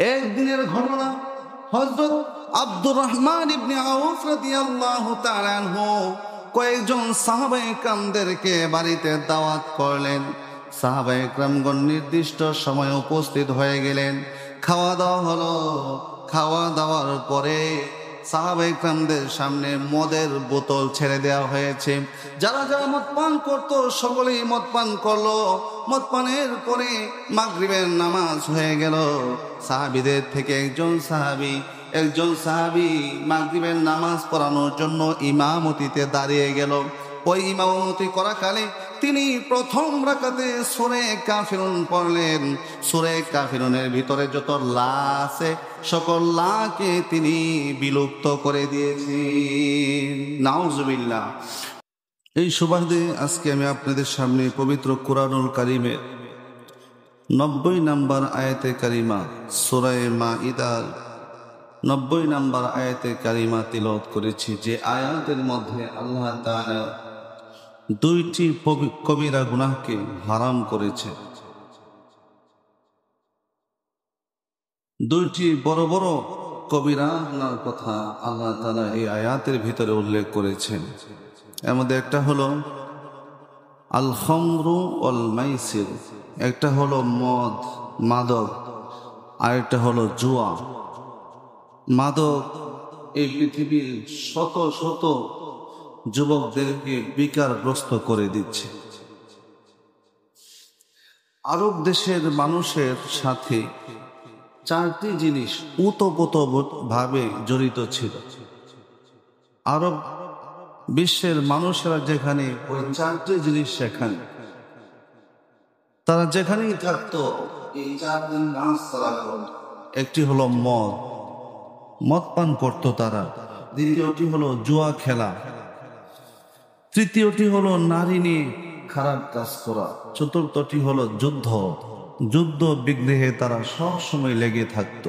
একদিনের ঘটনা, হযরত আব্দুর রহমান ইবনে আউফ রাদিয়াল্লাহু তাআলা আনহু কয়েকজন সাহাবায়ে কেরামদেরকে বাড়িতে দাওয়াত করলেন। সাহাবায়ে কেরামগণ নির্দিষ্ট সময়ে উপস্থিত হয়ে গেলেন। খাওয়া দাওয়া হলো। খাওয়া দাওয়ার পরে সাহাবায়ে কেরামদের সামনে মদের বোতল ছেড়ে দেওয়া হয়েছে। যারা যারা মদ পান করতো সকলেই মদ পান করলো। মদ পানের পরে মাগরিবের নামাজ হয়ে গেল। সাহাবীদের থেকে একজন সাহাবী মাগরিবের নামাজ পড়ানোর জন্য ইমামতিতে দাঁড়িয়ে গেল। ওই ইমামতি করাকালে তিনি প্রথম রাকাতে সূরা কাফিরুন পড়লেন। সূরা কাফিরুনের ভিতরে যত লা আছে সকল লাকে তিনি বিলুপ্ত করে দিয়েছেন। নাউজুবিল্লাহ। এই সুবাদে আজকে আমি আপনাদের সামনে পবিত্র কুরআনুল কারীমের 90 নম্বর আয়াতে কারিমা সূরা মাঈদার 90 নম্বর আয়াতে কারিমা তিলাওয়াত করেছি। যে আয়াতের মধ্যে আল্লাহ তাআলা দুইটি কবিরা গুনাহকে হারাম করেছে, দুইটি বড় বড় কবিরা গুনার কথা আল্লাহ তাআলা এই আয়াতের ভিতরে উল্লেখ করেছেন। এর মধ্যে একটা হলো আল খামরু ওয়াল মাইসির, একটা হলো মদ মাদক, আরেকটা হলো জুয়া। মাদক এই পৃথিবীর শত শত যুবকদেরকে বিকারগ্রস্ত করে দিচ্ছে। আরব দেশের মানুষের সাথে চারটি জিনিস ওতপ্রোতভাবে জড়িত ছিল। আরব বিশ্বের মানুষেরা যেখানে ওই চারটি জিনিস সেখানে, তারা যেখানেই থাকতো এই চারটি নাচ তারা করত। একটি হলো মদ পান করত তারা, দ্বিতীয়টি হলো জুয়া খেলা, তৃতীয়টি হলো নারী নিয়ে খারাপ কাজ করা, চতুর্থটি হলো যুদ্ধ বিগ্রহে তারা সব সময় লেগে থাকত।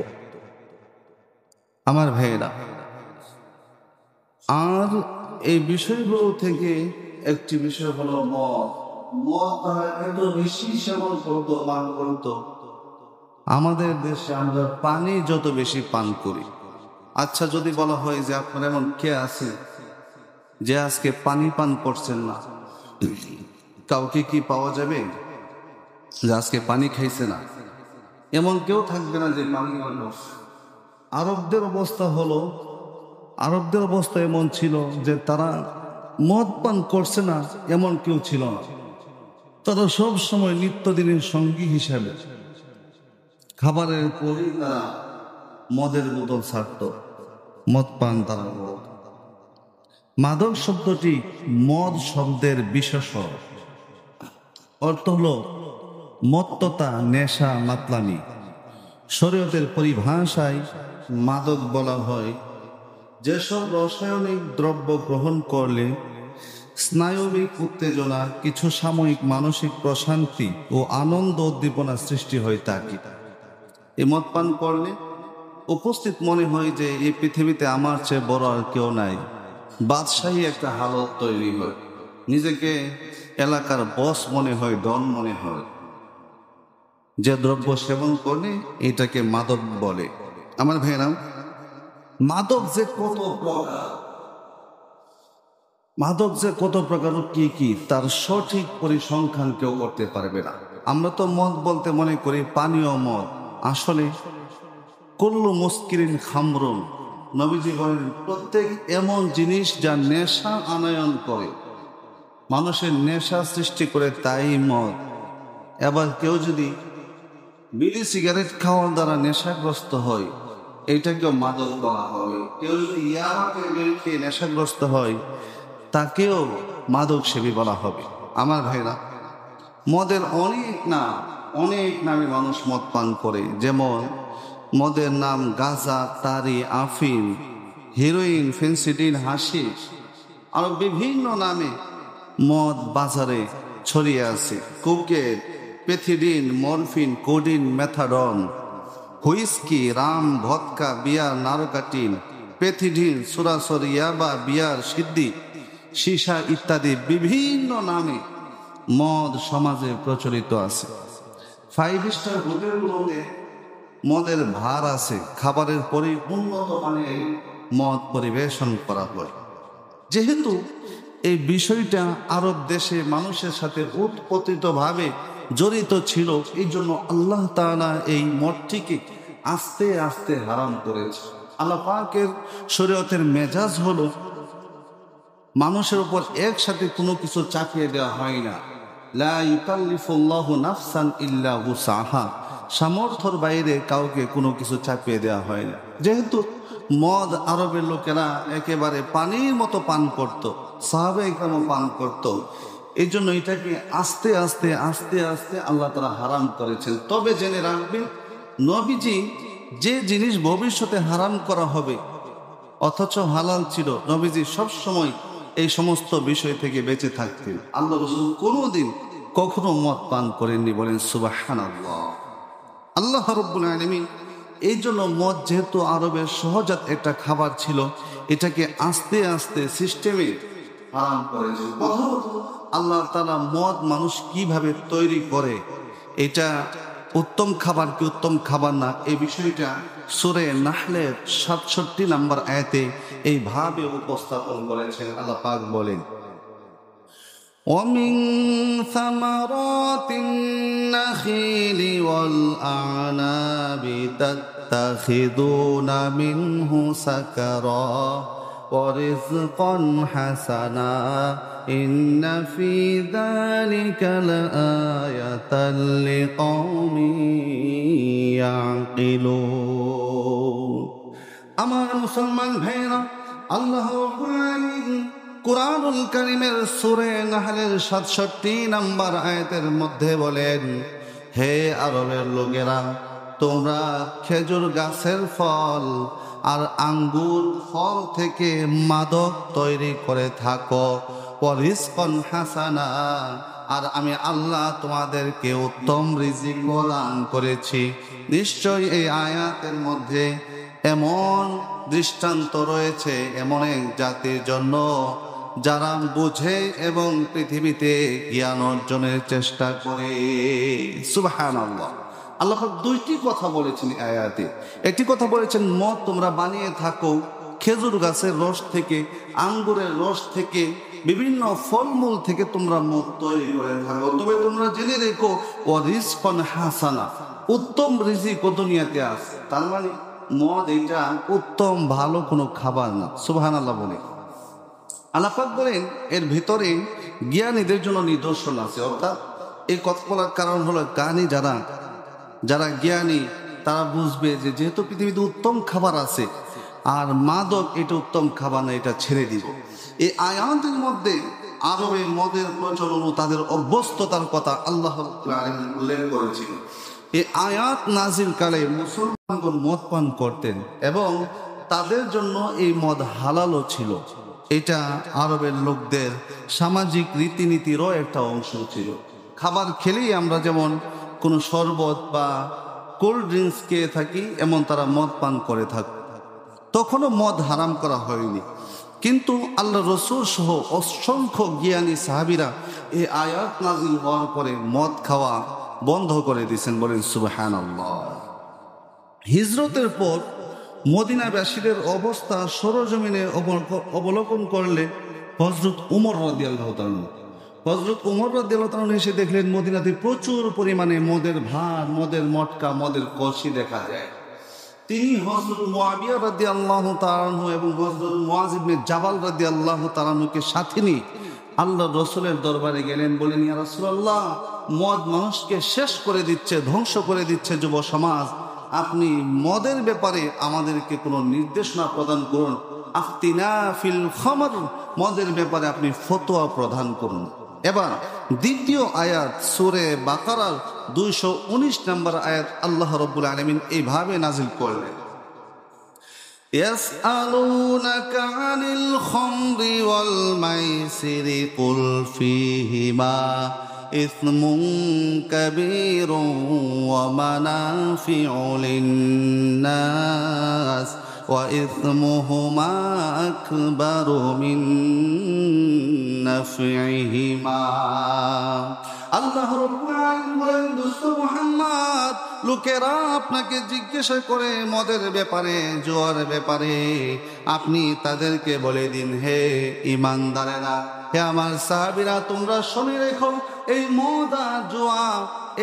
আমার ভাইয়েরা, আর এই বিষয়গুলো থেকে একটি বিষয় হলো মদ তারা এত বেশি সেবন করতো, পান করতো। আমাদের দেশে আমরা পানি যত বেশি পান করি। আচ্ছা, যদি বলা হয় যে আপনার এমন কে আছে যে আজকে পানি পান করছেন না, কাউকে কি পাওয়া যাবে যে আজকে পানি খাইছে না? এমন কেউ থাকবে না যে পানি পান। আরবদের অবস্থা এমন ছিল যে তারা মদ পান করছে না এমন কেউ ছিল না। তারা সব সময় নিত্যদিনের সঙ্গী হিসাবে খাবারের পরই তারা মদের বোতল ছাড়ত, মদ পান তারা করত। মাদক শব্দটি মদ শব্দের বিশেষ অর্থ হলো মত্ততা, নেশা, মাতলামি। শরীয়তের পরিভাষায় মাদক বলা হয় যেসব রাসায়নিক দ্রব্য গ্রহণ করলে স্নায়বিক উত্তেজনা, কিছু সাময়িক মানসিক প্রশান্তি ও আনন্দ উদ্দীপনা সৃষ্টি হয় তাকে। এই মদ পান করলে উপস্থিত মনে হয় যে এই পৃথিবীতে আমার চেয়ে বড় আর কেউ নাই। বাদশাহী একটা হালত তৈরি হয়, নিজেকে এলাকার বস মনে হয়, ডন মনে হয়। যে দ্রব্য সেবন করলে এটাকে মাদক বলে। আমার ভাইয়েরা, মাদক যে কত প্রকার কি তার সঠিক পরিসংখ্যান কেউ করতে পারবে না। আমরা তো মদ বলতে মনে করি পানীয় মদ, আসলে কুল্লু মুস্কিরিন খামরুন। নবীজি বলেন প্রত্যেক এমন জিনিস যা নেশা আনয়ন করে, মানুষের নেশা সৃষ্টি করে, তাই মদ। এবার কেউ যদি বিড়ি সিগারেট খাওয়ার দ্বারা নেশাগ্রস্ত হয়, এইটাকেও মাদক বলা হবে। কেউ যদি ইয়াবাকে নেশাগ্রস্ত হয়, তাকেও মাদক সেবী বলা হবে। আমার ভাইরা, মদের অনেক নামে মানুষ মদ পান করে। যেমন মদের নাম গাঁজা, তারি, আফিম, হিরোইন, ফেন্সিডিল, হাশিশ, আরো বিভিন্ন নামে মদ বাজারে ছড়িয়ে আছে। Cocaine, pethidine, morphine, codeine, methadone, whisky, rum, vodka, beer, narcotine, pethidine, সুরাসর, ইয়াবা, বিয়ার, সিদ্ধি, সীসা ইত্যাদি বিভিন্ন নামে মদ সমাজে প্রচলিত আছে। 5 স্টার হোটেলগুলোতে মদের ভার আছে, খাবারের পরে উন্নত মানের মদ পরিবেশন করা হয়। যেহেতু এই বিষয়টা আরব দেশে মানুষের সাথে উৎপত্তিতভাবে জড়িত ছিল, এই জন্য আল্লাহ তাআলা এই মদটিকে আস্তে আস্তে হারাম করেছে। আল্লাহ পাকের শরীয়তের মেজাজ হলো মানুষের উপর একসাথে কোনো কিছু চাপিয়ে দেওয়া হয় না। লা ইউকাল্লিফুল্লাহু নাফসান ইল্লা উসাহা, সামর্থ্যের বাইরে কাউকে কোনো কিছু চাপিয়ে দেওয়া হয় না। যেহেতু মদ আরবের লোকেরা একেবারে পানির মতো পান করত, সাহাবায়ে কেরামও পান করত, এই জন্য এটাকে আস্তে আস্তে আস্তে আস্তে আল্লাহ তাআলা হারাম করেছেন। তবে জেনে রাখবেন, নবীজি যে জিনিস ভবিষ্যতে হারাম করা হবে অথচ হালাল ছিল, নবীজি সবসময় এই সমস্ত বিষয় থেকে বেঁচে থাকতেন। আল্লাহ রাসূল কোনোদিন কখনো মদ পান করেননি, বলেন সুবহানাল্লাহ। আল্লাহ রাব্বুল আলামিন এই জন্য মদ যেহেতু আরবের সহজাত একটা খাবার ছিল, এটাকে আস্তে আস্তে সিস্টেমে হারাম করেছেন। আল্লাহ তাআলা মদ মানুষ কিভাবে তৈরি করে, এটা উত্তম খাবার কি উত্তম খাবার না, এই বিষয়টা সূরা নাহলের ৬৭ নম্বর আয়াতে এইভাবে উপস্থাপন করেছেন। আল্লাহ পাক বলেন, وَمِن ثَمَرَاتِ النَّخِيلِ وَالْأَعْنَابِ تَتَّخِذُونَ مِنْهُ سَكَرًا وَرِزْقًا حَسَنًا إِنَّ فِي ذَلِكَ لَآيَةً لِقَوْمٍ يَعْقِلُونَ। আমার মুসলমান ভাইরা, আল্লাহ কুরআনুল কারীমের সূরা নাহলের ৬৭ নম্বর আয়াতের মধ্যে বলেন, হে আরবের লোকেরা, তোমরা খেজুর গাছের ফল আর আঙ্গুর ফল থেকে মাদক তৈরি করে থাকো, ওয়ারিজকান হাসানা, আর আমি আল্লাহ তোমাদেরকে উত্তম রিজিক প্রদান করেছি। নিশ্চয় এই আয়াতের মধ্যে এমন দৃষ্টান্ত রয়েছে এমন এক জাতির জন্য যারা বুঝে এবং পৃথিবীতে জ্ঞান অর্জনের চেষ্টা করে। সুবহানাল্লাহ। আল্লাহ দুইটি কথা বলেছেন আয়াতে। একটি কথা বলেছেন, মদ তোমরা বানিয়ে থাকো খেজুর গাছের রস থেকে, আঙ্গুরের রস থেকে, বিভিন্ন ফলমূল থেকে তোমরা মদ তৈরি করে থাকো। তবে তোমরা জেনে রেখো, ওয়ারিজকান হাসানা, উত্তম রিজিক দুনিয়াতে আছে। তার মানে মদ এটা উত্তম ভালো কোনো খাবার না। সুবহানাল্লাহ বলে আল্লাহ পাক বলেন, এর ভিতরে জ্ঞানীদের জন্য নিদর্শন আছে। অর্থাৎ এই কথা বলার কারণ হলো, জ্ঞানী যারা জ্ঞানী তারা বুঝবে যে যেহেতু পৃথিবীতে উত্তম খাবার আছে আর মাদক এটা উত্তম খাবার না, এটা ছেড়ে দিব। এই আয়াতের মধ্যে আরবে মদের প্রচলন ও তাদের অভ্যস্ততার কথা আল্লাহ উল্লেখ করেছিল। এই আয়াত নাজিল কালে মুসলমানগণ মদ পান করতেন এবং তাদের জন্য এই মদ হালালও ছিল। এটা আরবের লোকদের সামাজিক রীতিনীতিরও একটা অংশ ছিল। খাবার খেলেই আমরা যেমন কোনো শরবত বা কোল্ড ড্রিঙ্কস খেয়ে থাকি, এমন তারা মদ পান করে থাক। তখনও মদ হারাম করা হয়নি, কিন্তু আল্লাহ রসুল সহ অসংখ্য জ্ঞানী সাহাবীরা এই আয়াত নাজিল হওয়ার পরে মদ খাওয়া বন্ধ করে দিয়েছেন, বলেন সুবহানাল্লাহ। হিজরতের পর মদিনাবাসীদের অবস্থা সরজমিনে অবলোকন করলে হযরত উমর রাদিয়াল্লাহু তাআলা এসে দেখলেন মদিনাতে প্রচুর পরিমাণে মদের ভার, মদের মটকা, মদের কলসি দেখা যায়। তিনি হযরত মুআবিয়া রাদিয়াল্লাহু তাআলা এবং হযরত মুআজ ইবনে জাবাল রাদিয়াল্লাহু তাআলাকে সাথে নিয়ে আল্লাহ রসুলের দরবারে গেলেন। বলেন, ইয়া রাসূলুল্লাহ, মদ মানুষকে শেষ করে দিচ্ছে, ধ্বংস করে দিচ্ছে যুব সমাজ। আপনি মদের ব্যাপারে আমাদেরকে কোনো নির্দেশনা প্রদান করুন। আফতিনা ফিল খামর, মদের ব্যাপারে আপনি ফতোয়া প্রদান করুন। এবার দ্বিতীয় আয়াত সূরা বাকারার 219 নম্বর আয়াত আল্লাহ রাব্বুল আলামিন এইভাবে নাজিল করলেন, ইয়াসআলুনাকা আনিল খামরি ওয়াল মাইসিরি কুল ফীহিমা ইসমুন কাবীরুন ওয়া মানাফিউ লিন-নাস ওয়া ইসমুহুমা আকবারু মিন নাফইহিমা। আল্লাহ রাব্বুল আলামিন বলেন, দোস্ত মুহাম্মদ, লোকেরা আপনাকে জিজ্ঞাসা করে মদের ব্যাপারে, জুয়ার ব্যাপারে, আপনি তাদেরকে বলে দিন, হে ঈমানদারেরা, হে আমার সাহাবীরা, তোমরা শুনে রেখো, এই মদ আর জুয়া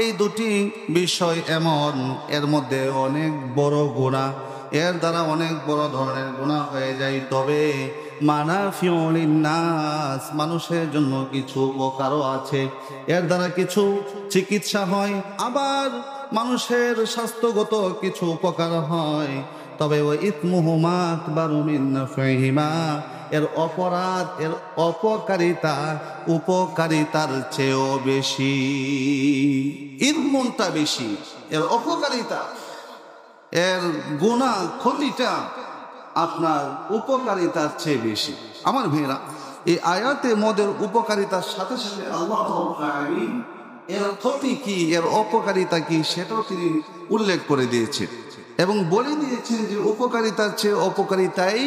এই দুটি বিষয় এমন, এর মধ্যে অনেক বড় গুনাহ, এর দ্বারা অনেক বড় ধরনের গুনাহ হয়ে যায়। তবে মানাফিউ লিন্নাস, মানুষের জন্য কিছু উপকারও আছে, এর দ্বারা কিছু চিকিৎসা হয়, আবার মানুষের স্বাস্থ্যগত কিছু উপকার হয়। তবে ওই ইসমুহুমা আকবারু মিন নাফইহিমা, এর অপরাধ, এর অপকারিতা উপকারিতার চেয়েও বেশি। ইসমটা বেশি, এর অপকারিতা, এর গুনাহ ক্ষতিটা আপনার উপকারিতার চেয়ে বেশি। আমার ভাইরা, এই আয়াতে মদের উপকারিতার সাথে সাথে আল্লাহ এর ক্ষতি কি, এর অপকারিতা কি, সেটাও তিনি উল্লেখ করে দিয়েছেন এবং বলে দিয়েছেন যে উপকারিতার চেয়ে অপকারিতাই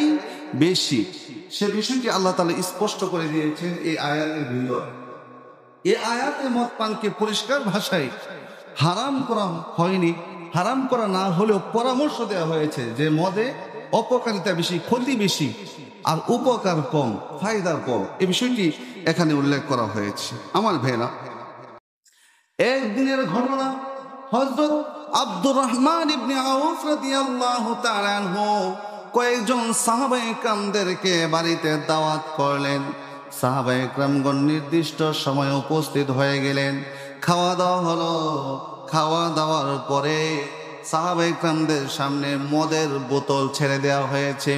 বেশি। সে বিষয়টি আল্লাহ তাআলা স্পষ্ট করে দিয়েছেন এই আয়াতের ভিতরে। এই আয়াতে মদ পানকে পরিষ্কার ভাষায় হারাম করা হয়নি, হারাম করা না হলেও পরামর্শ দেওয়া হয়েছে যে মদে অপকারিতা বেশি, ক্ষতি বেশি, আর উপকার কম, ফায়দা কম। এই বিষয়টি এখানে উল্লেখ করা হয়েছে। আমার ভাইরা, একদিনের ঘটনা, হযরত আব্দুর রহমান ইবনে আউফ রাদিয়াল্লাহু তাআলা আনহু কয়েকজন সাহাবায়ে কেরামদেরকে বাড়িতে দাওয়াত করলেন। সাহাবায়ে কেরামগণ নির্দিষ্ট সময়ে উপস্থিত হয়ে গেলেন। খাওয়া দাওয়া হলো। খাওয়া দাওয়ার পরে সাহাবায়ে কেরামদের সামনে মদের বোতল ছেড়ে দেওয়া হয়েছে।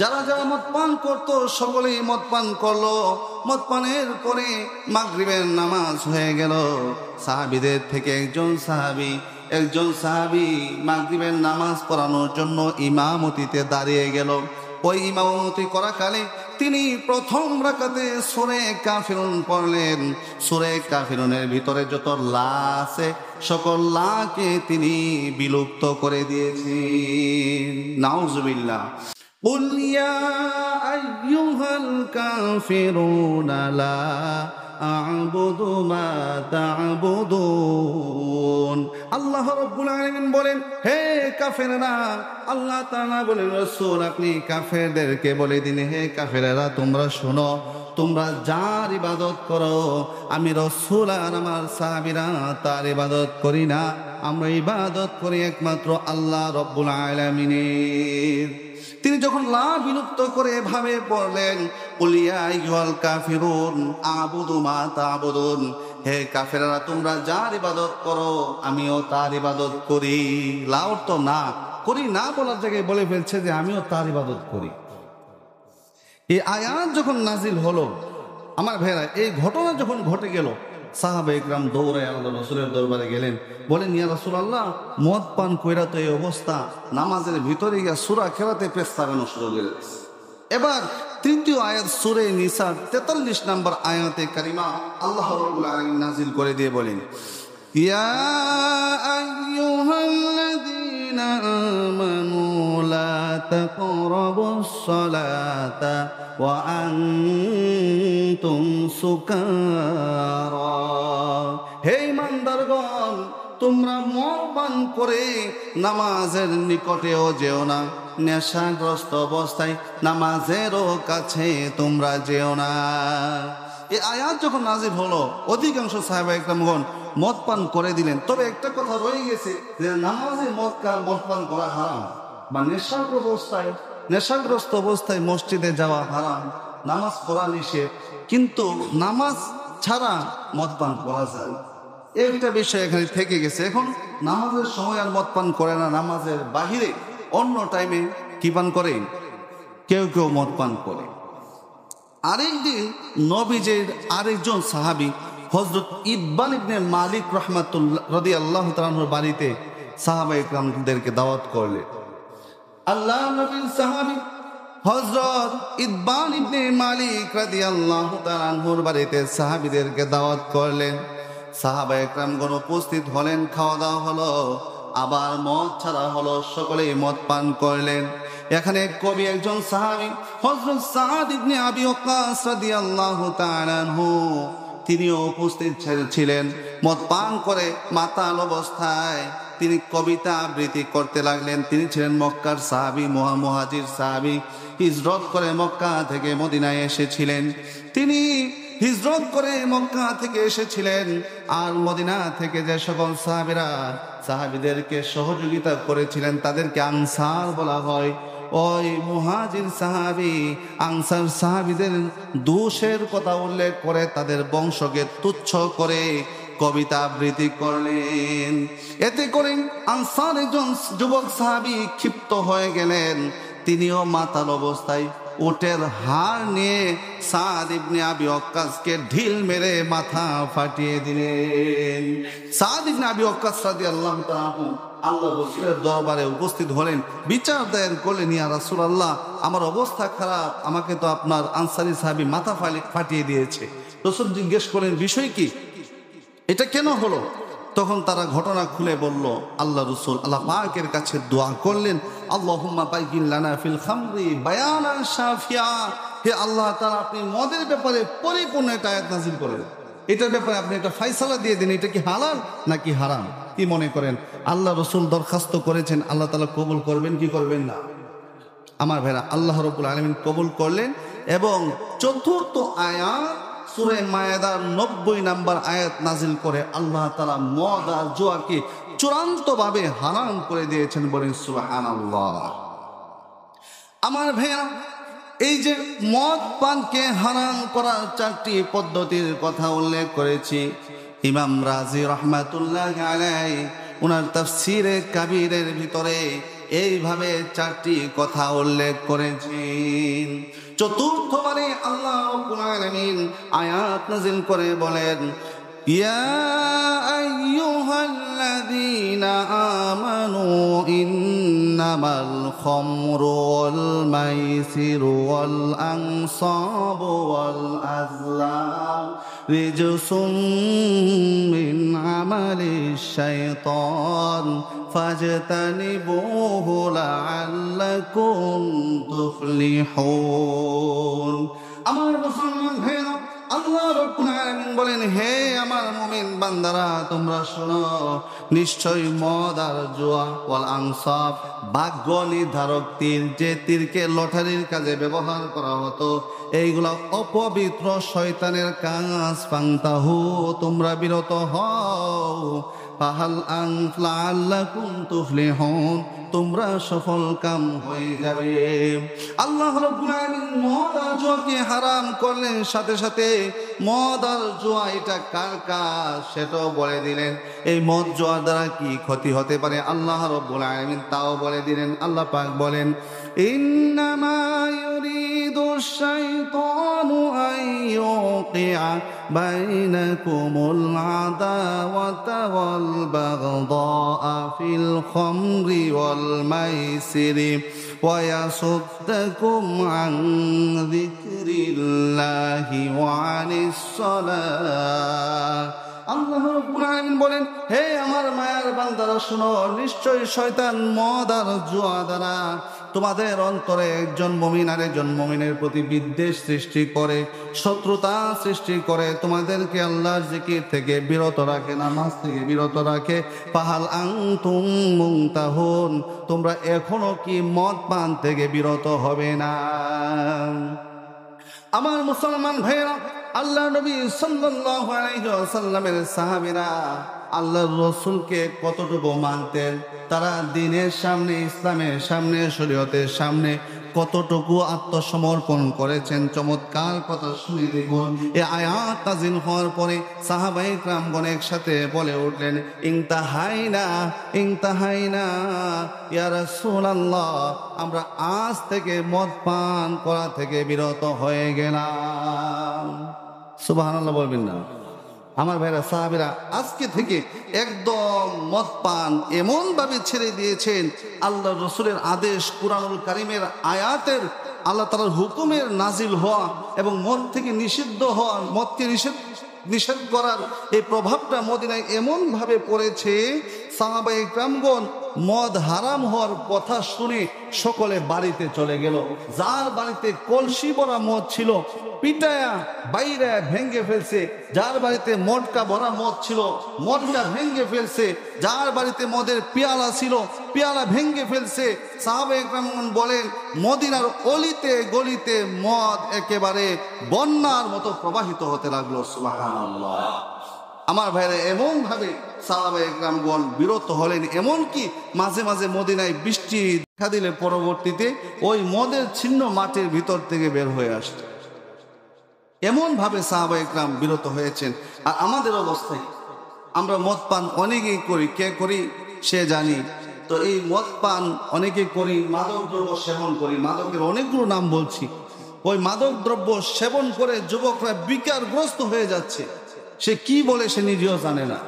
যারা যারা মদ পান করতো সকলেই মদ পান করলো। মদ পানের পরে মাগরিবের নামাজ হয়ে গেল। সাহাবীদের থেকে একজন সাহাবী মাগরিবের নামাজ পড়ানোর জন্য ইমামতিতে দাঁড়িয়ে গেল। ওই ইমামতি করাকালে তিনি প্রথম রাকাতে সূরা কাফিরুন পড়লেন। সূরা কাফিরুনের ভিতরে যত লা আছে সকল লাকে তিনি বিলুপ্ত করে দিয়েছেন। নাউজুবিল্লাহ। قل يا أيها الكافرون لا أعبد ما تعبدون। আল্লাহ রাব্বুল আলামিন বলেন, হে কাফেররা, আল্লাহ তাআলা বলেন, রাসূল আপনি কাফেরদেরকে বলে দিন, হে কাফেররা, তোমরা শোনো, তোমরা যার ইবাদত করো, আমি রাসূল আর আমার সাহাবীরা তার ইবাদত করি না। আমরা ইবাদত করি একমাত্র আল্লাহ রাব্বুল আলামিনের। তিনি যখন লা বিলুপ্ত করে এভাবে পড়লেন, কুল ইয়া আইয়ুহাল কাফিরুন আ'বুদু মা তা'বুদুন, হে কাফেররা, তোমরা যার ইবাদত করো আমিও তার ইবাদত করি। লা অর্থ না, করি না বলার জায়গায় বলে ফেলছে যে আমিও তার ইবাদত করি। এই আয়াত যখন নাজিল হলো, আমার ভাইরা, এই ঘটনা যখন ঘটে গেল, সাহাবায়ে কেরাম দৌড়ায় আল্লাহ রাসূলের দরবারে গেলেন। বলেন, ইয়া রাসূলুল্লাহ, মদ পান কইরা তো এই অবস্থা, নামাজের ভিতরে গিয়া সূরা খেলাতে পেছানো শুরু করে দিয়েছে। এবার তৃতীয় আয়াত সূরা নিসা 43 নম্বর আয়াতে কারিমা আল্লাহ রাব্বুল আলামিন নাজিল করে দিয়ে বলেন, ইয়া আইয়ুহাল্লাযীনা আমানু লা তাকরাবুস সালাতা ওয়া আনতুম সুকারা। হে ঈমানদারগণ, তোমরা মদ পান করে নামাজের নিকটেও যেও না, নেশাগ্রস্ত অবস্থায় নামাজেরও কাছে তোমরা যেও না। এই আয়াত যখন নাজিল হলো, অধিকাংশ সাহাবায়ে কেরামগণ মদ পান করে দিলেন। তবে একটা কথা রয়ে গেছে যে নামাজে মদ পান করা হারাম, বা নেশাগ্রস্ত অবস্থায় মসজিদে যাওয়া হারাম, নামাজ পড়া নিষেধ, কিন্তু নামাজ ছাড়া মদ পান করা যায়। একটা বিষয় এখানে থেকে গেছে। এখন নামাজের সময় আর মদ পান করে না, নামাজের বাহিরে অন্য টাইমে কি পান করে, কেউ কেউ মদ পান করে। আরেকদিন নবীজির আরেকজন সাহাবী হযরত ইতবান ইবনে মালিক রাদিয়াল্লাহু তাআলা আনহুর বাড়িতে সাহাবায়ে কেরামদেরকে দাওয়াত করলেন। আল্লাহ নবীর সাহাবী হযরত ইতবান ইবনে মালিক রাদিয়াল্লাহু তাআলা আনহুর বাড়িতে সাহাবীদেরকে দাওয়াত করলেন। সাহাবায়ে কেরামগণ উপস্থিত হলেন, খাওয়া দাওয়া হলো, আবার মদ ছাড়া হলো, সকলেই মদ পান করলেন। এখানে কবি একজন সাহাবী হযরত সাদ ইবনে আবি ওয়াক্কাস রাদিয়াল্লাহু তাআলা আনহু, তিনিও উপস্থিত ছিলেন। মদ পান করে মাতাল অবস্থায় তিনি কবিতা আবৃত্তি করতে লাগলেন। তিনি ছিলেন মক্কার সাহাবী, মুহাজির সাহাবী, হিজরত করে মক্কা থেকে মদিনায় এসেছিলেন। তিনি হিজরত করে মক্কা থেকে এসেছিলেন। আর মদিনা থেকে যে সকল সাহাবীদেরকে সহযোগিতা করেছিলেন তাদেরকে আনসার বলা হয়। ওই মুহাজির সাহাবী আনসার সাহাবীদের দোষের কথা উল্লেখ করে তাদের বংশকে তুচ্ছ করে কবিতা আবৃত্তি করলেন। এতে করে আনসার একজন যুবক সাহাবী ক্ষিপ্ত হয়ে গেলেন। তিনিও মাতাল অবস্থায় উটের হাড় নিয়ে সাদ ইবনে আবি ওয়াক্কাসকে ঢিল মেরে মাথা ফাটিয়ে দিলেন। সাদ ইবনে আবি ওয়াক্কাস রাদিয়াল্লাহু তাআলা আল্লাহ রাসূলের দরবারে উপস্থিত হলেন, বিচার দায়ের করলেন, ইয়া রাসূলুল্লাহ, আমার অবস্থা খারাপ, আমাকে তো আপনার আনসারী সাহাবী মাথা ফাটিয়ে দিয়েছে। রাসূল জিজ্ঞেস করলেন, বিষয় কি, এটা কেন হলো? তখন তারা ঘটনা খুলে বলল। আল্লাহ রাসূল আল্লাহ পাকের কাছে দোয়া করলেন, আল্লাহুম্মা বাইয়িন লানা ফিল খামরি বায়ানান শাফিয়া। হে আল্লাহ তাআলা, আপনি মদের ব্যাপারে পরিপূর্ণ একটা আয়াত নাযিল করেন, এটার ব্যাপারে আপনি একটা ফয়সালা দিয়ে দিন, এটা কি হালাল নাকি হারাম। কি মনে করেন? আল্লাহ রাসূল দরখাস্ত করেছেন, আল্লাহ তাআলা কবুল করবেন কি করবেন না? আমার ভাইরা, আল্লাহ রাব্বুল আলামিন কবুল করলেন এবং চতুর্থ আয়াত সূরা মায়েদার 90 নম্বর আয়াত নাজিল করে আল্লাহ তাআলা মদ আর জুয়াকে চূড়ান্তভাবে হারাম করে দিয়েছেন। বলেন সুবহানাল্লাহ। আমার ভাইরা, এই যে মদ পানকে হারাম করার 4টি পদ্ধতির কথা উল্লেখ করেছি, ইমাম রাজি রাহমাতুল্লাহি আলাইহি ওনার তাফসীরে কাবীরের ভিতরে এইভাবে 4টি কথা উল্লেখ করেছেন। চতুর্থবারে আল্লাহ রাব্বুল আলামিন আয়াত নাযিল করে বলেন, ইয়া আইয়ুহাল্লাযীনা আমানু ইন্নামাল খামরু ওয়াল মাইসিরু ওয়াল আনসাবু ওয়াল আজলাম রিজসুম মিন আমালিশ শাইতান ফাজতানিবুহু লাআল্লাকুম তুফলিহুন। আমার মুসলমান ভাইরা, আল্লাহ রাব্বুল আলামিন বলেন, হে আমার মুমিন বান্দারা, তোমরা শোনো, নিশ্চয়ই মদ আর জুয়া ওয়াল আনসাব, ভাগ্য নির্ধারক তীর, যে তীরকে লটারির কাজে ব্যবহার করা হতো, এইগুলা অপবিত্র শয়তানের কাজ। ফান্তাহু, তোমরা বিরত হও। ফাহাল লাআল্লাকুম তুফলিহুন, তোমরা সফল কাম হয়ে যাবে। আল্লাহ রাব্বুল আলামিন মদ আর জুয়াকে হারাম করলেন, সাথে সাথে মদ আর জুয়া এটা কার কাজ সেটাও বলে দিলেন। এই মদ জুয়ার দ্বারা কি ক্ষতি হতে পারে আল্লাহ রাব্বুল আলামিন তাও বলে দিলেন। আল্লাহ পাক বলেন, ইন্নামা ইউরিদুশ শাইতানু আন ইউকিআ বাইনাকুমুল আদাওয়াতা ওয়াল বাগদাআ ফিল খামরি ওয়াল মাইসিরি ওয়া ইয়াসুদ্দাকুম আন যিকরিল্লাহি ওয়া আনিস সালাহ। আল্লাহ রাব্বুল আলামিন বলেন, হে আমার মায়ার বান্দারা শোনো, নিশ্চয়ই শয়তান মদ আর জুয়া দ্বারা তোমাদের অন্তরে একজন মুমিন আর একজন মুমিনের প্রতি বিদ্বেষ সৃষ্টি করে, শত্রুতা সৃষ্টি করে, তোমাদেরকে আল্লাহর জিকির থেকে বিরত রাখে, নামাজ থেকে বিরত রাখে। ফাহাল আনতুম মুনতাহুন, তোমরা এখনো কি মদ পান থেকে বিরত হবে না? আমার মুসলমান ভাইরা, আল্লাহ নবী সাল্লাল্লাহু আলাইহি ওয়াসাল্লামের সাহাবীরা আল্লাহর রাসূলকে কতটুকু মানতেন, তারা দ্বীনের সামনে, ইসলামের সামনে, শরীয়তের সামনে কতটুকু আত্মসমর্পণ করেছেন। চমৎকার কথা শুনে দেখুন। এই আয়াত নাযিল হওয়ার পরে সাহাবায়ে কেরামগণ একসাথে বলে উঠলেন, ইনতাহাইনা ইনতাহাইনা ইয়া রাসূলুল্লাহ, আমরা আজ থেকে মদ পান করা থেকে বিরত হয়ে গেলাম। সুবহানাল্লাহ বলবেন না? আমার ভাইরা, সাহাবীরা আজকে থেকে একদম মদ পান এমন ভাবে ছেড়ে দিয়েছেন, আল্লাহ রসুলের আদেশ, কুরআনুল কারীমের আয়াতের, আল্লাহ তাআলার হুকুমের নাজিল হওয়া এবং মদ থেকে নিষিদ্ধ হওয়া, মদকে নিষেধ করার এই প্রভাবটা মদিনায় এমন ভাবে পড়েছে, সাহাবায়ে কেরামগণ মদ হারাম হওয়ার কথা শুনে সকলে বাড়িতে চলে গেল। যার বাড়িতে কলসি ভরা মদ ছিল পিটায়া বাইরে ভেঙ্গে ফেলছে, যার বাড়িতে মটকা ভরা মদ ছিল মদটা ভেঙ্গে ফেলছে, যার বাড়িতে মদের পেয়ালা ছিল পেয়ালা ভেঙ্গে ফেলছে। সাহাবায়ে কেরাম বলেন মদিনার অলিতে গলিতে মদ একেবারে বন্যার মতো প্রবাহিত হতে লাগলো। সুবহানাল্লাহ। আমার ভাইরা এমন ভাবে সাহাবায়ে কেরামগণ বিরত হলেন, এমনকি মাঝে মাঝে মদিনায় বৃষ্টি দেখা দিলে পরবর্তীতে ওই মদের ছিন্ন মাটির ভিতর থেকে বের হয়ে আসত। এমন ভাবে সাহাবায়ে কেরাম বিরত হয়েছেন। আর আমাদের অবস্থায় আমরা মদ পান অনেকেই করি, কে করি সে জানি। তো এই মদ পান অনেকেই করি, মাদক দ্রব্য সেবন করি, মাদকের অনেকগুলো নাম বলছি। ওই মাদক দ্রব্য সেবন করে যুবকরা বিকারগ্রস্ত হয়ে যাচ্ছে। সে কি বলে সে নিজেও জানে না।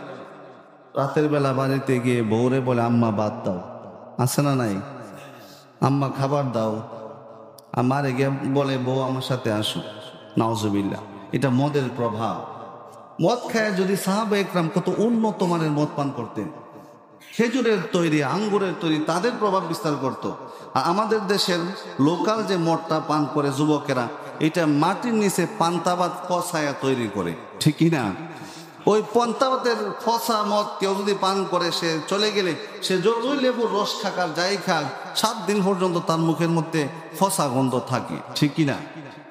রাতের বেলা বাড়িতে গিয়ে বউরে বলে আম্মা ভাত দাও, আছে না নাই, আম্মা খাবার দাও। আমার গিয়ে বলে বউ আমার সাথে আসো। নাউজুবিল্লাহ। এটা মদের প্রভাব। মদ খায় যদি সাহাবায়ে কেরাম কত উন্নত মানের মদ পান করতেন, খেজুরের তৈরি আঙ্গুরের তৈরি, তাদের প্রভাব বিস্তার করত। আর আমাদের দেশের লোকাল যে মদটা পান করে যুবকেরা, এটা মাটির নিচে পান্তাবাদ ফসায়া তৈরি করে, ঠিকই না? ওই পান্তাবাদের ফসা মদ কেউ যদি পান করে সে চলে গেলে সে যতই লেবুর রস খাকার যাই খাক 7 দিন পর্যন্ত তার মুখের মধ্যে ফসা গন্ধ থাকে, ঠিকই না?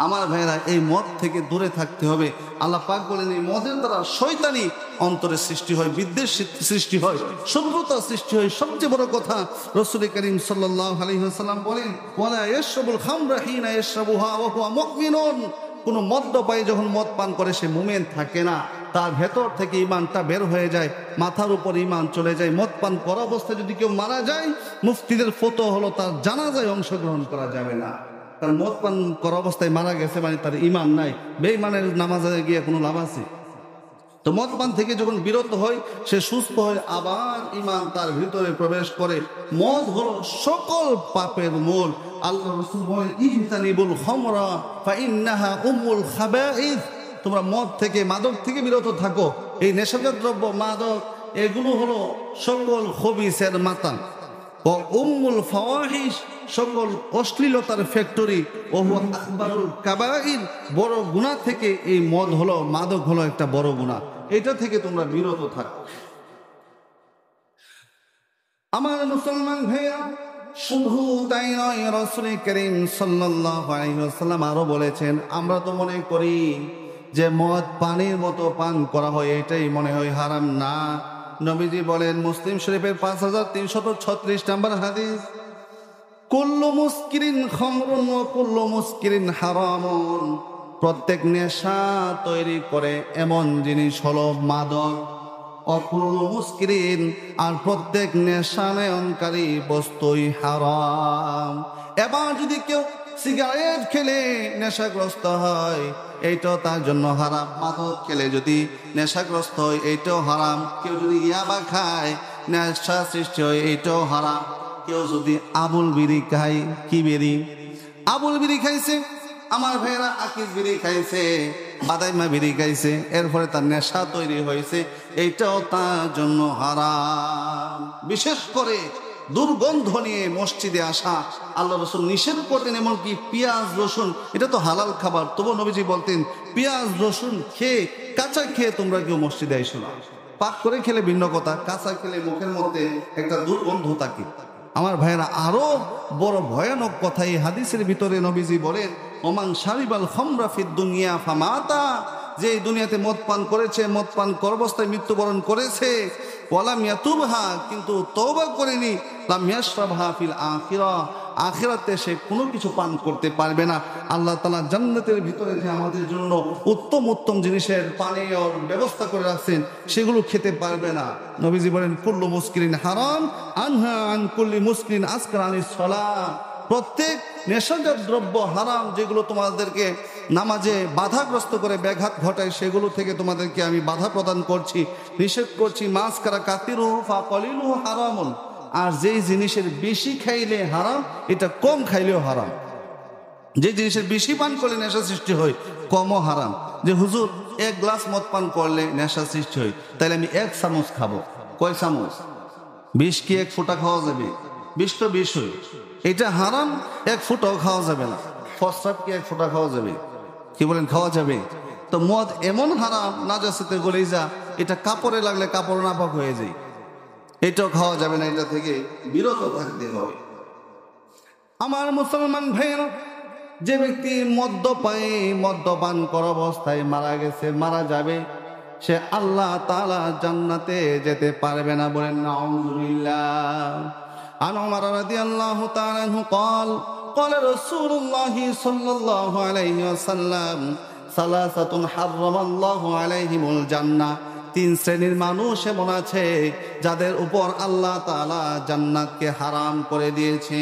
আমার ভাইরা এই মদ থেকে দূরে থাকতে হবে। আল্লাহ পাক বলেন এই মদের দ্বারা শয়তানি অন্তরে সৃষ্টি হয়, বিদ্বেষ সৃষ্টি হয়, শত্রুতা সৃষ্টি হয়। সবচেয়ে বড় কথা রাসূল করিম সাল্লাল্লাহু আলাইহি ওয়াসাল্লাম বলেন ওয়ালা ইয়াশরাবুল খামরা হিনা ইয়াশরাবুহা ওয়া হুয়া মুমিনুন। কোন মদ্যপায়ী যখন মদ পান করে সে মুমিন থাকে না, তার ভেতর থেকে ঈমানটা বের হয়ে যায়, মাথার উপর ঈমান চলে যায়। মদ পান করা অবস্থায় যদি কেউ মারা যায়, মুফতিদের ফতোয়া হলো তার জানাজায় অংশগ্রহণ করা যাবে না। কারণ মদ পান করা অবস্থায় মারা গেছে মানে তার ঈমান নাই। বেঈমানের নামাজে গিয়ে কোনো লাভ আছে? তো মদ পান থেকে যখন বিরত হয় সে সুস্থ হয়, আবার ঈমান তার ভিতরে প্রবেশ করে। মদ হলো সকল পাপের মূল। আল্লাহ রাসূল বলেন ইজতানিবুল খামরা ফাইন্নাহা উম্মুল খাবাইস। তোমরা মদ থেকে মাদক থেকে বিরত থাকো। এই নেশাজাত দ্রব্য মাদক এগুলো হলো সকল খবিসের মাতা। ও উম্মুল ফাওয়াহিশ, সকল অশ্লীলতার ফ্যাক্টরি। ও আকবারুল কাবাইর, বড় গুনাহ থেকে এই মদ হলো মাদক হলো একটা বড় গুনাহ। এটা থেকে তোমরা বিরত থাকো। আমার মুসলমান ভাইরা, শুধু তাই নয়, রাসূল করিম সাল্লাল্লাহু আলাইহি ওয়াসাল্লাম আরো বলেছেন আমরা তো মনে করি যে মদ পানির মতো পান করা হয়, এটাই মনে হয় হারাম। না, নবীজি বলেন মুসলিম শরীফের 5336 নম্বর হাদিস, কুল্লু মুসকিরিন খামরুন ওয়া কুল্লু মুসকিরিন হারামুন। প্রত্যেক নেশা তৈরি করে এমন জিনিস হলো মাদক। অকুল্লু মুসকিরিন, আর প্রত্যেক নেশানয়নকারী বস্তুই হারাম। এবার যদি কেউ সিগারেট খেলে নেশাগ্রস্ত হয় এইটাও তার জন্য হারাম। মাদক খেলে যদি নেশাগ্রস্ত হয় এইটাও হারাম। কেউ যদি ইয়াবা খায় নেশা সৃষ্টি হয় এইটাও হারাম। কেউ যদি আবুল বিড়ি খায়, কি বিড়ি? আবুল বিড়ি খাইছে, আমার ভাইয়েরা আকিস বিড়ি খাইছে, বাদাইমা বিড়ি খাইছে, এরপরে তার নেশা তৈরি হয়েছে, এইটাও তার জন্য হারাম। বিশেষ করে দুর্গন্ধ নিয়ে মসজিদে আসা আল্লাহ রাসূল নিষেধ করতেন। এমনকি পেঁয়াজ রসুন, এটা তো হালাল খাবার, তবু নবীজি বলতেন পেঁয়াজ রসুন খেয়ে কাঁচা খেয়ে তোমরা কেউ মসজিদে আইসো না। পাক করে খেলে ভিন্ন কথা, কাঁচা খেলে মুখের মধ্যে একটা দুর্গন্ধ থাকে। আমার ভাইয়েরা আরো বড় ভয়ানক কথা এই হাদিসের ভিতরে নবীজি বলেন ওমান শারিবাল খামরা ফিদ দুনিয়া ফামাতা। যে এই দুনিয়াতে মদ পান করেছে, মদ পান অবস্থায় মৃত্যুবরণ করেছে, ওয়ালাম ইয়াতুবহা, কিন্তু তওবা করেনি, লাম ইয়াশরাবহা ফিল আখিরাহ, আখিরাতে সে কোনো কিছু পান করতে পারবে না। আল্লাহ তাআলা জান্নাতের ভিতরে যে আমাদের জন্য উত্তম উত্তম জিনিসের পানীয় ব্যবস্থা করে রাখছেন সেগুলো খেতে পারবে না। নবীজি বলেন কুল্লু মুসকিরিন হারাম আনহা আন কুল্লি মুসকিরিন আসকার আনিস সালাহ। প্রত্যেক নেশাজাত দ্রব্য হারাম, যেগুলো তোমাদেরকে নামাজে বাধাগ্রস্ত করে ব্যাঘাত ঘটায় সেগুলো থেকে তোমাদেরকে আমি বাধা প্রদান করছি, নিষেধ করছি। মাছ কারা কাতিরু ফা কলিলু হারামুন। আর যেই জিনিসের বেশি খাইলে হারাম, এটা কম খাইলেও হারাম। যে জিনিসের বেশি পান করলে নেশা সৃষ্টি হয়, কমও হারাম। যে হুজুর 1 গ্লাস মদ পান করলে নেশা সৃষ্টি হয়, তাহলে আমি 1 চামচ খাবো। কয় চামচ? বিষ কি এক ফোঁটা খাওয়া যাবে? বিষ তো বিষই, এটা হারাম, এক ফোঁটাও খাওয়া যাবে না। প্রস্রাব কি এক ফোঁটা খাওয়া যাবে? কি বলেন, খাওয়া যাবে? তো মদ এমন হারাম, নাজাসতে গলে যা, এটা কাপড়ে লাগলে কাপড় নাপাক হয়ে যায়, এটাও খাওয়া যাবে না, এটা থেকে বিরত থাকতে হবে। আমার মুসলমান ভাইয়েরা, যে ব্যক্তি মদ্যপান করা অবস্থায় মারা গেছে, মারা যাবে, সে আল্লাহ তাআলা জান্নাতে যেতে পারবে না। বলেন নাউযুবিল্লাহ। আন ওমর রাদিয়াল্লাহু তাআলা আনহু قال قال رسول الله صلى الله عليه وسلم ثلاثة حرم الله عليهم الجنة। তিন শ্রেণীর মানুষ এমন আছে যাদের উপর আল্লাহ তাআলা জান্নাতকে হারাম করে দিয়েছে।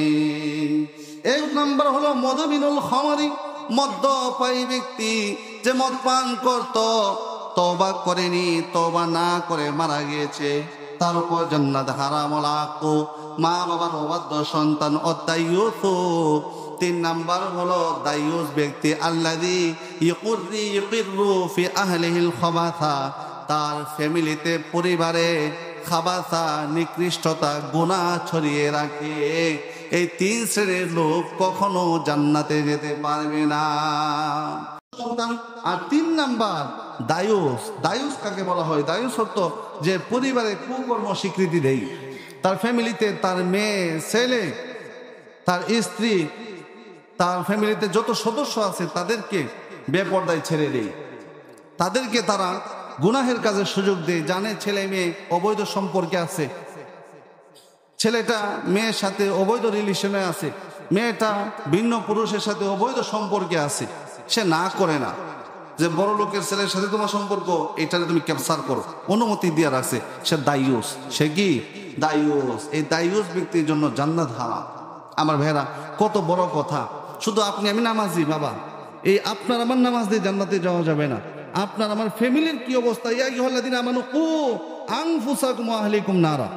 এক নম্বর হলো মদমিনুল খামরি, মদ্যপায়ী ব্যক্তি, যে মদ পান করত, তওবা করেনি, তওবা না করে মারা গিয়েছে, তার উপর জান্নাত হারাম। লাকু, মা বাবার অবাধ্য সন্তান, অদায়ুসু। তিন নাম্বার হলো দায়ুস ব্যক্তি, আল্লাযী ইয়ুকিরু ফি আহলিহিল খাবাসা, তার ফ্যামিলিতে, পরিবারে খাবাসা, নিকৃষ্টতা, গুনাহ ছড়িয়ে রাখে। এই তিন শ্রেণীর লোক কখনো জান্নাতে যেতে পারবে না। আর তিন নাম্বার দায়ুস। দায়ুস কাকে বলা হয়? দায়ুস হতো যে পরিবারে কুকর্ম স্বীকৃতি দেয়, তার ফ্যামিলিতে তার মেয়ে, ছেলে, তার স্ত্রী, তার ফ্যামিলিতে যত সদস্য আছে তাদেরকে বেপরদায় ছেড়ে দেয়, তাদেরকে তারা গুনাহের কাজে সুযোগ দেয়। জানে ছেলে মেয়ে অবৈধ সম্পর্কে আছে, ছেলেটা মেয়ের সাথে অবৈধ রিলেশনে আছে, মেয়েটা ভিন্ন পুরুষের সাথে অবৈধ সম্পর্কে আছে, সে না করে না যে বড় লোকের ছেলের সাথে তোমার সম্পর্ক, এটারে তুমি ক্যাপচার করো, অনুমতি দিয়ে রাখছে, সে দায়ুস। সে কি? দায়ুস। এই দায়ুস ব্যক্তির জন্য জান্নাত হারাম। আমার ভাইরা, কত বড় কথা! শুধু আপনি আমি নামাজি বাবা, এই আপনার আমার নামাজ দিয়ে জান্নাতে যাওয়া যাবে না। আপনার আমার ফ্যামিলির কি অবস্থা? ইয়া আইয়ুহাল্লাযীনা আমানু কু আনফুসাকুম ওয়া আহলিকুম নারা।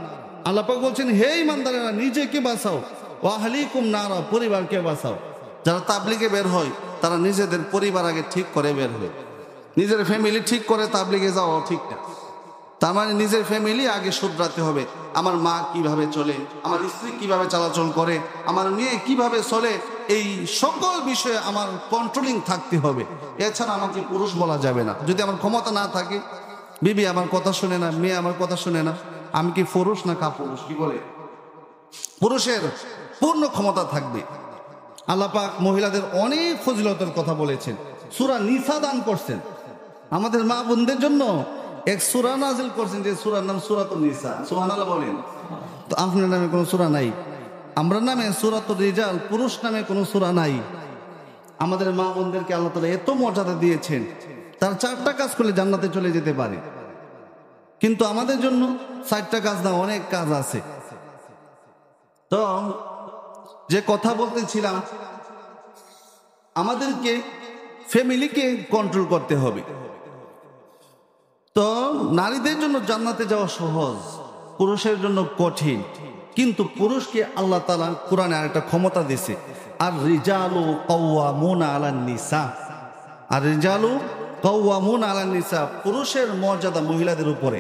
আল্লাহ পাক বলছেন, হে ইমানদারেরা, নিজেকে বাঁচাও, ওয়া আহলিকুম নারা, পরিবারকে বাঁচাও। যারা তাবলিগে বের হয় তারা নিজেদের পরিবার আগে ঠিক করে বের হয়, নিজের ফ্যামিলি ঠিক করে তাবলিগে যাওয়া ঠিক না। তার মানে নিজের ফ্যামিলি আগে শুধরাতে হবে। আমার মা কিভাবে চলে, আমার স্ত্রী কিভাবে চলাচল করে, আমার মেয়ে কিভাবে চলে, এই সকল বিষয়ে আমার কন্ট্রোলিং থাকতে হবে। এছাড়া আমাকে পুরুষ বলা যাবে না। যদি আমার ক্ষমতা না থাকে, বিবি আমার কথা শুনে না, মেয়ে আমার কথা শুনে না, আমি কি পুরুষ না কাপুরুষ? কি বলে? পুরুষের পূর্ণ ক্ষমতা থাকবে। আল্লাহ পাক মহিলাদের অনেক ফজিলতের কথা বলেছেন, সূরা নিসা দান করছেন আমাদের মা বোনদের জন্য। এক সূরা নাজিল করছেন, যে সূরার নাম সূরাতুন নিসা। সুবহানাল্লাহ বলেন। তো আপনার নামে কোনো সূরা নাই, আমরা নামে সূরাতুর রিজাল, পুরুষ নামে কোনো সূরা নাই। আমাদের মা বোনদেরকে আল্লাহ তাআলা এত মর্যাদা দিয়েছেন, তার 4টা কাজ করলে জান্নাতে চলে যেতে পারে। কিন্তু আমাদের জন্য 4টা কাজ না, অনেক কাজ আছে। তো যে কথা বলতেছিলাম, আমাদেরকে ফ্যামিলিকে কন্ট্রোল করতে হবে। তো নারীদের জন্য জান্নাতে যাওয়া সহজ, পুরুষের জন্য কঠিন। কিন্তু পুরুষকে আল্লাহ তাআলা কোরআনে আরেকটা ক্ষমতা দিয়েছে, আর রিজালু কাওয়ামুনা আলান নিসা। আর রিজালু কাওয়ামুনা আলান নিসা, পুরুষের মর্যাদা মহিলাদের উপরে,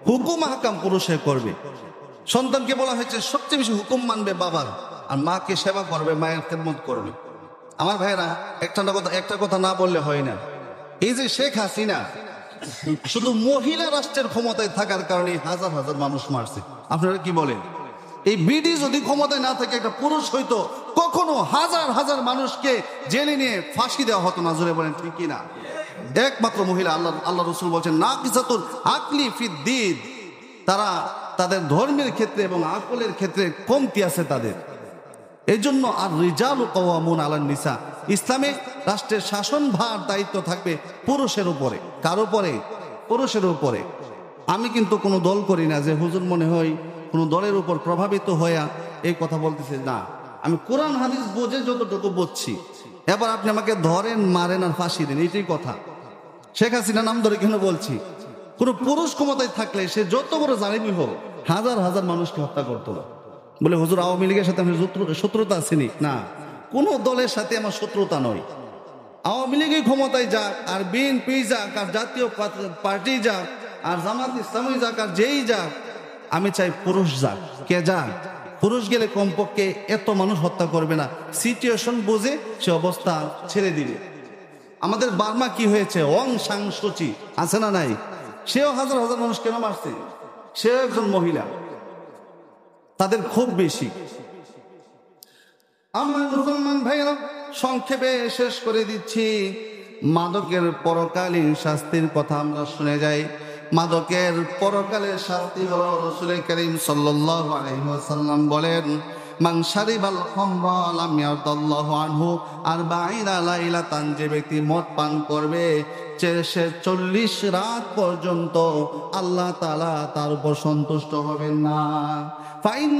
হুকুম আহকাম পুরুষে করবে। সন্তানকে বলা হয়েছে সবচেয়ে বেশি হুকুম মানবে বাবার, আর মাকে সেবা করবে, মায়ের খেদমত করবে। আমার ভাইরা, একটা কথা না বললে হয় না। এই যে শেখ হাসিনা শুধু মহিলা রাষ্ট্রের ক্ষমতায় থাকার কারণে হাজার হাজার মানুষ মারছে। আপনারা কি বলেন? এই বিডি যদি ক্ষমতায় না থাকে, একটা পুরুষ হইতো, কখনো হাজার হাজার মানুষকে জেলে নিয়ে ফাঁসি দেওয়া হতো না। জোরে বলেন ঠিক কিনা? একমাত্র মহিলা, আল্লাহ রাসূল বলছেন, নাকিসাতুল আকলি ফিদ্দিন, তারা তাদের ধর্মের ক্ষেত্রে এবং আকলের ক্ষেত্রে কমতি আছে তাদের। এই জন্য আর রিজালু কাওয়ামুনা আলান নিসা, ইসলামে রাষ্ট্রের শাসন ভার দায়িত্ব থাকবে পুরুষের উপরে। কার উপরে? পুরুষের উপরে। আমি কিন্তু কোনো দল করি না যে হুজুর মনে হয় কোনো দলের উপর প্রভাবিত হইয়া এই কথা বলতেছে না। আমি কোরআন হাদিস বোঝে যতটুকু বুঝছি। এবার আপনি আমাকে ধরেন, মারেন আর ফাঁসি দেন, এইটাই কথা। শেখ হাসিনা নাম ধরে কেন বলছি? কোনো পুরুষ ক্ষমতায় থাকলে সে যত বড় জালিমি হোক, হাজার হাজার মানুষকে হত্যা করতো না। বলে হুজুর আওয়ামী লীগের সাথে আমি শত্রুতা আছেনি? না, কোনো দলের সাথে আমার শত্রুতা নয়। আওয়ামী লীগই ক্ষমতায় যাক, আর বিএনপি যাক, আর জাতীয় পার্টি যাক, আর জামাত ইসলামী যাক, আর যেই যাক, আমি চাই পুরুষ যাক। কে যাক? পুরুষ গেলে কমপক্ষে এত মানুষ হত্যা করবে না, সিচুয়েশন বুঝে সে অবস্থা ছেড়ে দিবে। আমাদের বার্মা কি হয়েছে, অং সাং সুচি আছে না নাই? সেও হাজার হাজার মানুষ কেন মারছে? সেও একজন মহিলা, তাদের খুব বেশি। আমার মুসলমান ভাইরা, সংক্ষেপে শেষ করে দিচ্ছি। মাদকের পরকালীন শাস্তির কথা আমরা শুনে যাই। মাদকের পরকালের শাস্তি হলো, রাসূল করিম সাল্লাল্লাহু আলাইহি ওয়াসাল্লাম বলেন, মান শারিবাল খামরা লাম ইয়ারদাল্লাহু আনহু 40 লাইলাতান, যে ব্যক্তি মদ পান করবে সে 40 রাত পর্যন্ত আল্লাহ তাআলা তার উপর সন্তুষ্ট হবেন না। ফাইন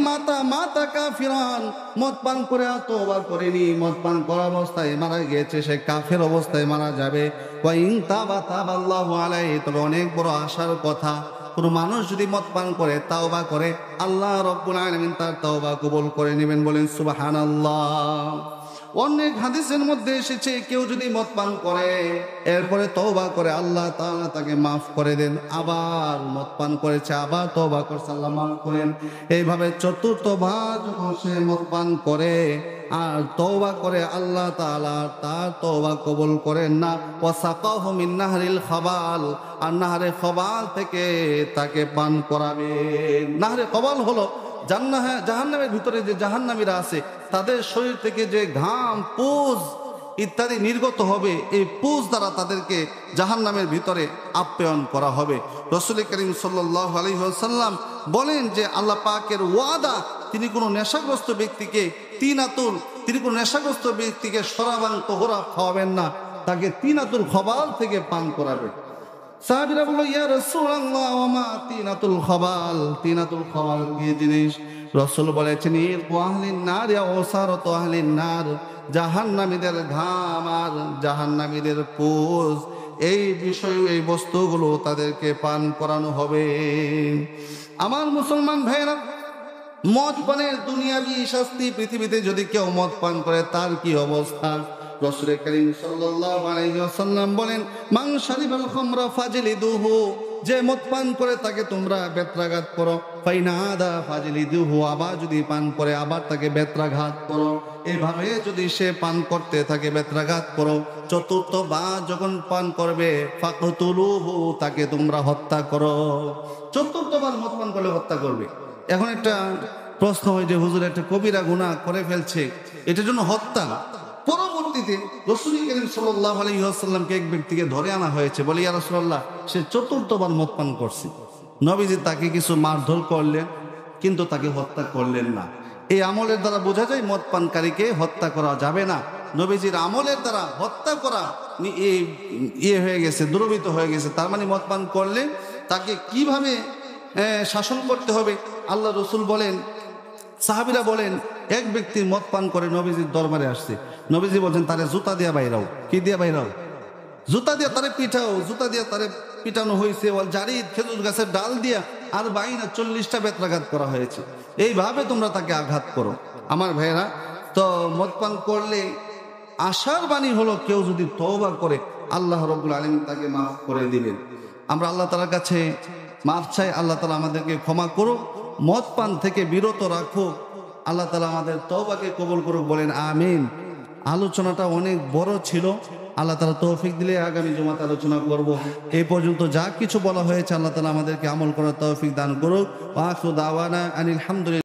মাতা কাফিরান, মদ পান করে তওবা করেনি, মদ পান করা অবস্থায় মারা গিয়েছে, সে কাফের অবস্থায় মারা যাবে। ওয়াইন তাবাল্লাহু আলাইহি, তবে অনেক বড় আশার কথা, কোন মানুষ যদি মদ পান করে তাওবা করে, আল্লাহ রাব্বুল আলামিন তার তাওবা কবুল করে নেবেন। বলেন সুবহানাল্লাহ। অনেক হাদিসের মধ্যে এসেছে, কেউ যদি মদ পান করে এরপরে তওবা করে, আল্লাহ তাআলা তাকে মাফ করে দেন। আবার মদ পান করেছে, আবার তওবা করছে, আল্লাহ মাফ করেন। এইভাবে চতুর্থবার যখন সে মদ পান করে আর তওবা করে, আল্লাহ তাআলা তার তওবা কবুল করেন না। ওয়াসাকাহু মিন নাহরিল খাবাল, আর নাহরে খাবাল থেকে তাকে পান করাবেন। নাহরে খাবাল হলো জাহান্নামের ভিতরে যে জাহান্নামীরা আছে, তাদের শরীর থেকে যে ঘাম, পুজ ইত্যাদি নির্গত হবে, এই পুজ দ্বারা তাদেরকে জাহান্নামের ভিতরে আপ্যায়ন করা হবে। রাসূল করিম সাল্লাল্লাহু আলাইহি ওয়াসাল্লাম বলেন যে আল্লাহ পাকের ওয়াদা, তিনি কোনো নেশাগ্রস্ত ব্যক্তিকে তিনি কোনো নেশাগ্রস্ত ব্যক্তিকে শরাবান তোহরা খাওয়াবেন না, তাকে তিনাতুল খাবাল থেকে পান করাবেন। সাহাবীরা বলল, ইয়া রাসূলুল্লাহ, ওয়া মা তিনাতুল খাবাল? তিনাতুল খাবাল কি জিনিস? রাসূল বলেছেন, ইরকু আহলিন নার ইয়া ওসারাতু আহলিন নার, জাহান্নামীদের ঘাম আর জাহান্নামীদের পুজ, এই বিষয়, এই বস্তুগুলো তাদেরকে পান করানো হবে। আমার মুসলমান ভাইরা, মদ পানের দুনিয়াবি শাস্তি, পৃথিবীতে যদি কেউ মদ পান করে তার কি অবস্থা? রাসূল করিম সাল্লাল্লাহু আলাইহি ওয়াসাল্লাম বলেন, মান শারিবাল খামরা ফাজলিদুহু, যে মদ পান করে তাকে তোমরা বেত্রাঘাত করো। ফাইনা আদা ফাজলিদুহু, আবার যদি পান করে আবার তাকে বেত্রাঘাত করো। এভাবে যদি সে পান করতে থাকে বেত্রাঘাত করো। চতুর্থবার যখন পান করবে, ফাকতুলুহু, তাকে তোমরা হত্যা করো। চতুর্থবার মদ পান করলে হত্যা করবে। এখন একটা প্রশ্ন হয় যে হুজুর, একটা কবিরা গুনাহ করে ফেলছে, এটার জন্য হত্যা? পরবর্তীতে রাসূল করিম সাল্লাল্লাহু আলাইহি ওয়াসাল্লামকে এক ব্যক্তিকে ধরে আনা হয়েছে, বলে, ইয়া রাসূলুল্লাহ, সে চতুর্থবার মদ পান করছে। নবীজি তাকে কিছু মারধর করলেন, কিন্তু তাকে হত্যা করলেন না। এই আমলের দ্বারা বোঝা যায় মদ পানকারীকে হত্যা করা যাবে না। নবীজির আমলের দ্বারা হত্যা করা হয়ে গেছে, দুর্বৃত্ত হয়ে গেছে। তার মানে মদ পান করলে তাকে কিভাবে শাসন করতে হবে আল্লাহ রসুল বলেন। সাহাবীরা বলেন, এক ব্যক্তি মদ পান করে নবীজির দরবারে আসছে। নবীজি বলছেন, তারে জুতা দিয়া বাইরাও। কি দিয়া বাইরাও? জুতা দিয়া তারে পিঠাও। জুতা দিয়া তারে পিটানো হয়েছে। জারিদ, খেজুর গাছের ডাল দিয়া, আর 40টা বেত্রাঘাত করা হয়েছে। এইভাবে তোমরা তাকে আঘাত করো। আমার ভাইয়েরা, তো মদ পান করলে আশার বাণী হলো, কেউ যদি তওবা করে আল্লাহ রাব্বুল আলামিন তাকে মাফ করে দিবেন। আমরা আল্লাহ তাআলার কাছে মাফ চাই, আল্লাহ তাআলা আমাদেরকে ক্ষমা করুক, মদ পান থেকে বিরত রাখুক। আল্লাহ তাআলা আমাদের তওবাকে কবুল করুক। বলেন আমিন। আলোচনাটা অনেক বড় ছিল, আল্লাহ তাআলা তৌফিক দিলে আগামী জুমাতে আলোচনা করব। এই পর্যন্ত যা কিছু বলা হয়েছে, আল্লাহ তাআলা আমাদেরকে আমল করার তৌফিক দান করুক। ওয়া আখিরু দাওয়ানা আনিল হামদুলিল্লাহ।